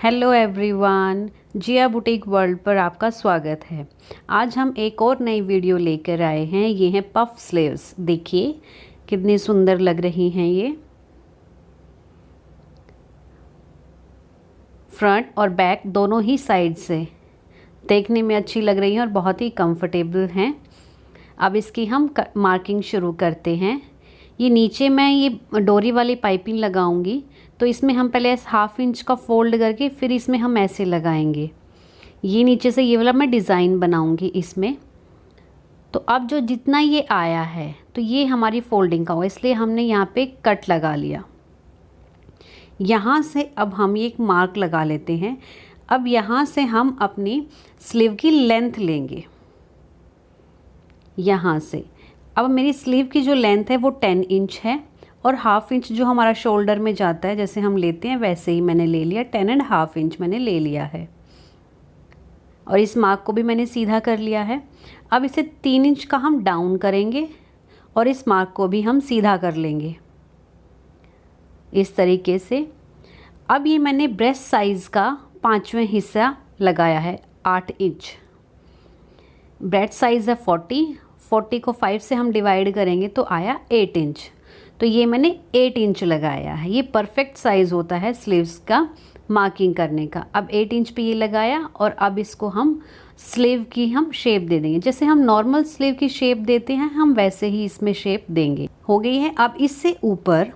Hello everyone, जिया boutique world पर आपका स्वागत है। आज हम एक और नई वीडियो लेकर आए हैं। ये हैं पफ स्लीव्स। देखिए कितनी सुंदर लग रही हैं ये। फ्रंट और बैक दोनों ही साइड से देखने में अच्छी लग रही हैं और बहुत ही कंफर्टेबल हैं। अब इसकी हम मार्किंग शुरू करते हैं। ये नीचे मैं ये डोरी वाली पाइपिंग लगाऊंगी, तो इसमें हम पहले 1/2 इंच का फोल्ड करके फिर इसमें हम ऐसे लगाएंगे। ये नीचे से ये वाला मैं डिज़ाइन बनाऊंगी इसमें। तो अब जो जितना ये आया है तो ये हमारी फोल्डिंग का होगा, इसलिए हमने यहाँ पे कट लगा लिया। यहाँ से अब हम ये एक मार्क लगा लेते हैं। अब यहाँ से हम अपनी स्लीव की लेंथ लेंगे। यहाँ से अब मेरी स्लीव की जो लेंथ है वो 10 इंच है और 1/2 इंच जो हमारा शोल्डर में जाता है, जैसे हम लेते हैं वैसे ही मैंने ले लिया। 10.5 इंच मैंने ले लिया है और इस मार्क को भी मैंने सीधा कर लिया है। अब इसे 3 इंच का हम डाउन करेंगे और इस मार्क को भी हम सीधा कर लेंगे इस तरीके से। अब ये मैंने ब्रेस्ट साइज़ का 5वां हिस्सा लगाया है 8 इंच। ब्रेस्ट साइज़ है 40 को 5 से हम डिवाइड करेंगे तो आया 8 इंच। तो ये मैंने 8 इंच लगाया है। ये परफेक्ट साइज़ होता है स्लीव्स का मार्किंग करने का। अब 8 इंच पे ये लगाया और अब इसको हम स्लीव की हम शेप दे देंगे। जैसे हम नॉर्मल स्लीव की शेप देते हैं हम वैसे ही इसमें शेप देंगे। हो गई है। अब इससे ऊपर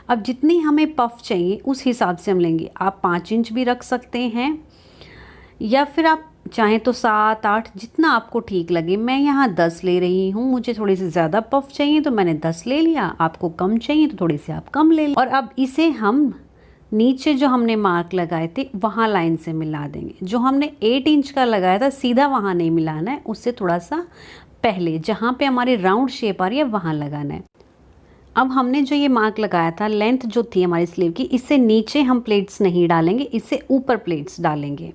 अब जितनी हमें पफ चाहिए उस हिसाब से हम लेंगे। आप 5 इंच भी रख सकते हैं या फिर आप चाहें तो 7-8 जितना आपको ठीक लगे। मैं यहाँ 10 ले रही हूँ। मुझे थोड़ी सी ज़्यादा पफ चाहिए तो मैंने 10 ले लिया। आपको कम चाहिए तो थोड़ी सी आप कम ले लें। और अब इसे हम नीचे जो हमने मार्क लगाए थे वहाँ लाइन से मिला देंगे। जो हमने 8 इंच का लगाया था सीधा वहाँ नहीं मिलाना है, उससे थोड़ा सा पहले जहाँ पे हमारी राउंड शेप आ रही है वहाँ लगाना है। अब हमने जो ये मार्क लगाया था, लेंथ जो थी हमारी स्लीव की, इससे नीचे हम प्लेट्स नहीं डालेंगे, इससे ऊपर प्लेट्स डालेंगे।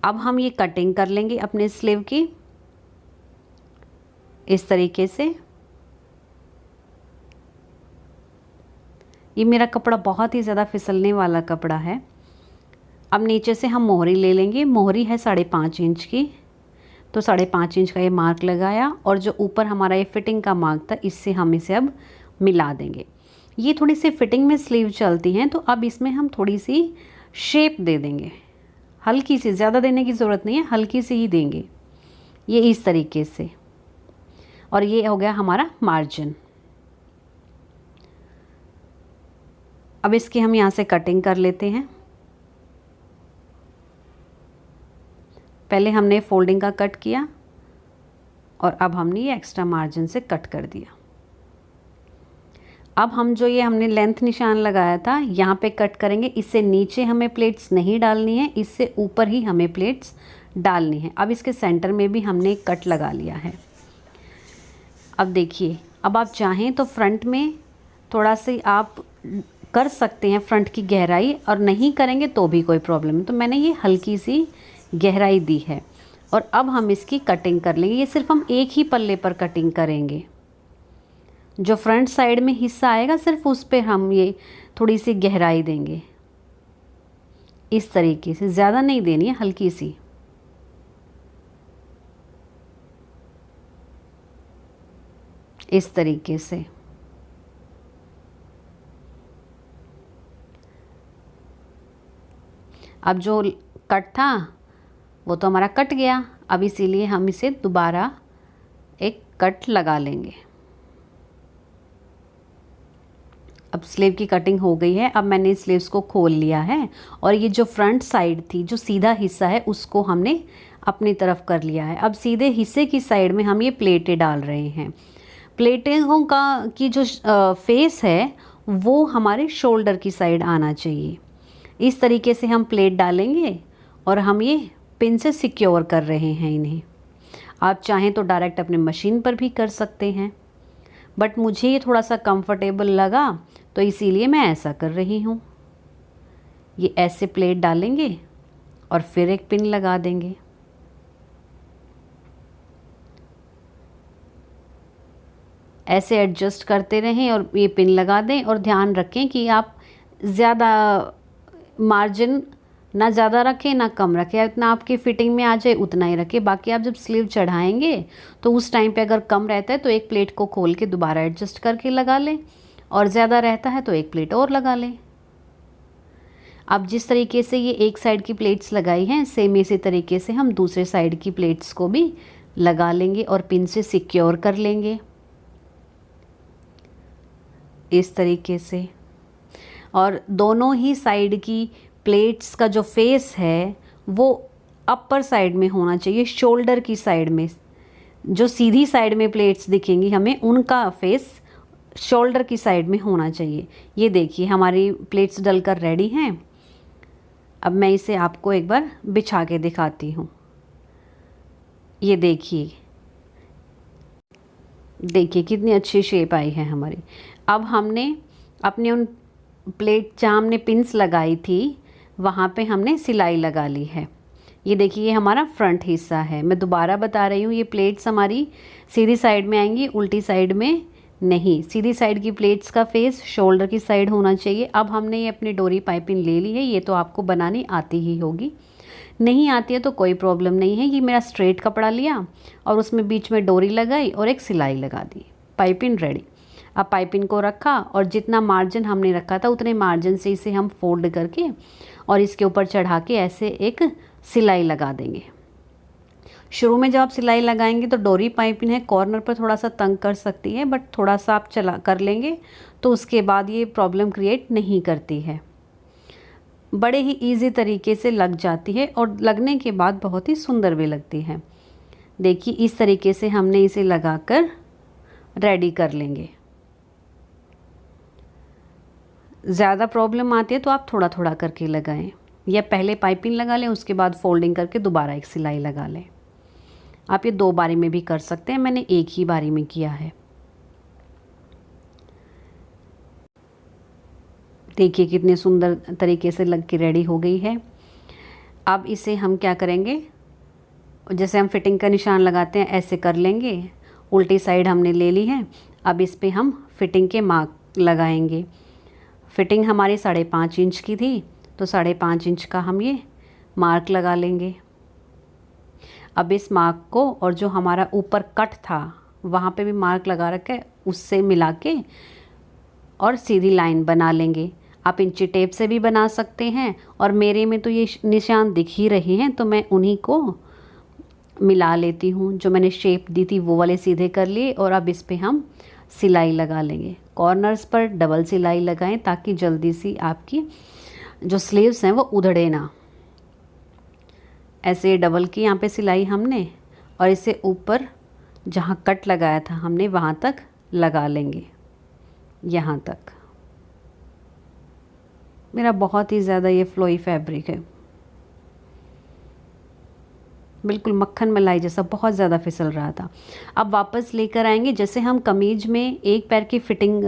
अब हम ये कटिंग कर लेंगे अपने स्लीव की इस तरीके से। ये मेरा कपड़ा बहुत ही ज़्यादा फिसलने वाला कपड़ा है। अब नीचे से हम मोहरी ले लेंगे। मोहरी है 5.5 इंच की, तो 5.5 इंच का ये मार्क लगाया और जो ऊपर हमारा ये फिटिंग का मार्क था इससे हम इसे अब मिला देंगे। ये थोड़ी सी फिटिंग में स्लीव चलती हैं तो अब इसमें हम थोड़ी सी शेप दे देंगे। हल्की सी, ज़्यादा देने की ज़रूरत नहीं है, हल्की सी ही देंगे ये इस तरीके से। और ये हो गया हमारा मार्जिन। अब इसकी हम यहाँ से कटिंग कर लेते हैं। पहले हमने फोल्डिंग का कट किया और अब हमने ये एक्स्ट्रा मार्जिन से कट कर दिया। अब हम जो ये हमने लेंथ निशान लगाया था यहाँ पे कट करेंगे। इससे नीचे हमें प्लेट्स नहीं डालनी है, इससे ऊपर ही हमें प्लेट्स डालनी है। अब इसके सेंटर में भी हमने एक कट लगा लिया है। अब देखिए, अब आप चाहें तो फ्रंट में थोड़ा सा आप कर सकते हैं फ्रंट की गहराई, और नहीं करेंगे तो भी कोई प्रॉब्लम नहीं। तो मैंने ये हल्की सी गहराई दी है और अब हम इसकी कटिंग कर लेंगे। ये सिर्फ हम एक ही पल्ले पर कटिंग करेंगे। जो फ्रंट साइड में हिस्सा आएगा सिर्फ उस पे हम ये थोड़ी सी गहराई देंगे इस तरीके से। ज़्यादा नहीं देनी है, हल्की सी। इस तरीके से। अब जो कट था वो तो हमारा कट गया। अब इसीलिए हम इसे दोबारा एक कट लगा लेंगे। अब स्लीव की कटिंग हो गई है। अब मैंने स्लीव्स को खोल लिया है और ये जो फ्रंट साइड थी, जो सीधा हिस्सा है, उसको हमने अपनी तरफ कर लिया है। अब सीधे हिस्से की साइड में हम ये प्लेटें डाल रहे हैं। प्लेटिंगों का की जो फेस है वो हमारे शोल्डर की साइड आना चाहिए। इस तरीके से हम प्लेट डालेंगे और हम ये पिन से सिक्योर कर रहे हैं इन्हें। आप चाहें तो डायरेक्ट अपने मशीन पर भी कर सकते हैं, बट मुझे ये थोड़ा सा कंफर्टेबल लगा तो इसीलिए मैं ऐसा कर रही हूँ। ये ऐसे प्लेट डालेंगे और फिर एक पिन लगा देंगे। ऐसे एडजस्ट करते रहें और ये पिन लगा दें। और ध्यान रखें कि आप ज़्यादा मार्जिन ना ज़्यादा रखें ना कम रखें, इतना आपकी फिटिंग में आ जाए उतना ही रखें। बाकी आप जब स्लीव चढ़ाएंगे तो उस टाइम पे अगर कम रहता है तो एक प्लेट को खोल के दोबारा एडजस्ट करके लगा लें, और ज़्यादा रहता है तो एक प्लेट और लगा लें। अब जिस तरीके से ये एक साइड की प्लेट्स लगाई हैं, सेम इसी तरीके से हम दूसरे साइड की प्लेट्स को भी लगा लेंगे और पिन से सिक्योर कर लेंगे इस तरीके से। और दोनों ही साइड की प्लेट्स का जो फेस है वो अपर साइड में होना चाहिए, शोल्डर की साइड में। जो सीधी साइड में प्लेट्स दिखेंगी हमें, उनका फेस शोल्डर की साइड में होना चाहिए। ये देखिए हमारी प्लेट्स डलकर रेडी हैं। अब मैं इसे आपको एक बार बिछा के दिखाती हूँ। ये देखिए, देखिए कितनी अच्छी शेप आई है हमारी। अब हमने अपने उन प्लेट जहाँ हमने पिंस लगाई थी वहाँ पे हमने सिलाई लगा ली है। ये देखिए ये हमारा फ्रंट हिस्सा है। मैं दोबारा बता रही हूँ, ये प्लेट्स हमारी सीधी साइड में आएंगी, उल्टी साइड में नहीं। सीधी साइड की प्लेट्स का फेस शोल्डर की साइड होना चाहिए। अब हमने ये अपनी डोरी पाइपिंग ले ली है। ये तो आपको बनानी आती ही होगी, नहीं आती है तो कोई प्रॉब्लम नहीं है। ये मेरा स्ट्रेट कपड़ा लिया और उसमें बीच में डोरी लगाई और एक सिलाई लगा दी, पाइपिंग रेडी। अब पाइपिंग को रखा और जितना मार्जिन हमने रखा था उतने मार्जिन से इसे हम फोल्ड करके और इसके ऊपर चढ़ा के ऐसे एक सिलाई लगा देंगे। शुरू में जब आप सिलाई लगाएंगे तो डोरी पाइपिंग है, कॉर्नर पर थोड़ा सा तंग कर सकती है, बट थोड़ा सा आप चला कर लेंगे तो उसके बाद ये प्रॉब्लम क्रिएट नहीं करती है। बड़े ही इजी तरीके से लग जाती है और लगने के बाद बहुत ही सुंदर भी लगती है। देखिए इस तरीके से हमने इसे लगाकर रेडी कर लेंगे। ज़्यादा प्रॉब्लम आती है तो आप थोड़ा थोड़ा करके लगाएं, या पहले पाइपिंग लगा लें उसके बाद फोल्डिंग करके दोबारा एक सिलाई लगा लें। आप ये 2 बारी में भी कर सकते हैं, मैंने एक ही बारी में किया है। देखिए कितने सुंदर तरीके से लग के रेडी हो गई है। अब इसे हम क्या करेंगे, जैसे हम फिटिंग का निशान लगाते हैं ऐसे कर लेंगे। उल्टी साइड हमने ले ली है। अब इस पे हम फिटिंग के मार्क लगाएंगे। फिटिंग हमारी 5.5 इंच की थी तो 5.5 इंच का हम ये मार्क लगा लेंगे। अब इस मार्क को और जो हमारा ऊपर कट था वहाँ पे भी मार्क लगा रखा है, उससे मिला के और सीधी लाइन बना लेंगे। आप इंची टेप से भी बना सकते हैं, और मेरे में तो ये निशान दिख ही रहे हैं तो मैं उन्हीं को मिला लेती हूँ। जो मैंने शेप दी थी वो वाले सीधे कर लिए और अब इस पे हम सिलाई लगा लेंगे। कॉर्नर्स पर डबल सिलाई लगाएं ताकि जल्दी सी आपकी जो स्लीव्स हैं वो उधड़े ना। ऐसे डबल की यहाँ पे सिलाई हमने, और इसे ऊपर जहाँ कट लगाया था हमने वहाँ तक लगा लेंगे, यहाँ तक। मेरा बहुत ही ज़्यादा ये फ्लोई फैब्रिक है, बिल्कुल मक्खन मलाई जैसा, बहुत ज़्यादा फिसल रहा था। अब वापस लेकर आएंगे, जैसे हम कमीज में एक पैर की फिटिंग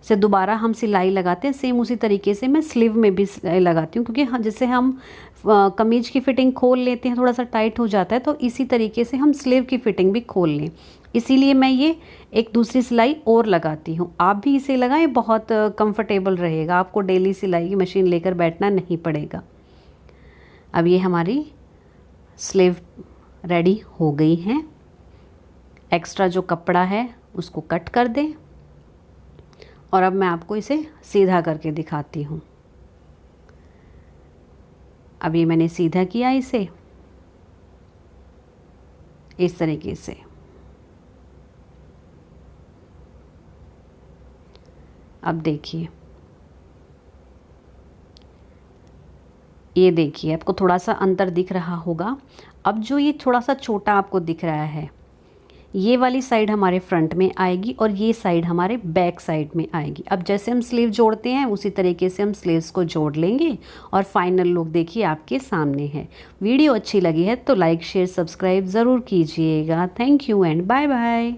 से दोबारा हम सिलाई लगाते हैं, सेम उसी तरीके से मैं स्लीव में भी सिलाई लगाती हूँ। क्योंकि जैसे हम कमीज की फ़िटिंग खोल लेते हैं, थोड़ा सा टाइट हो जाता है, तो इसी तरीके से हम स्लीव की फ़िटिंग भी खोल लें। इसीलिए मैं ये एक दूसरी सिलाई और लगाती हूँ। आप भी इसे लगाएं, बहुत कंफर्टेबल रहेगा, आपको डेली सिलाई की मशीन लेकर बैठना नहीं पड़ेगा। अब ये हमारी स्लीव रेडी हो गई हैं। एक्स्ट्रा जो कपड़ा है उसको कट कर दें, और अब मैं आपको इसे सीधा करके दिखाती हूँ। अब ये मैंने सीधा किया इसे इस तरीके से। अब देखिए, ये देखिए आपको थोड़ा सा अंतर दिख रहा होगा। अब जो ये थोड़ा सा छोटा आपको दिख रहा है, ये वाली साइड हमारे फ्रंट में आएगी और ये साइड हमारे बैक साइड में आएगी। अब जैसे हम स्लीव जोड़ते हैं उसी तरीके से हम स्लीव्स को जोड़ लेंगे और फाइनल लुक देखिए आपके सामने है। वीडियो अच्छी लगी है तो लाइक शेयर सब्सक्राइब ज़रूर कीजिएगा। Thank you and bye bye.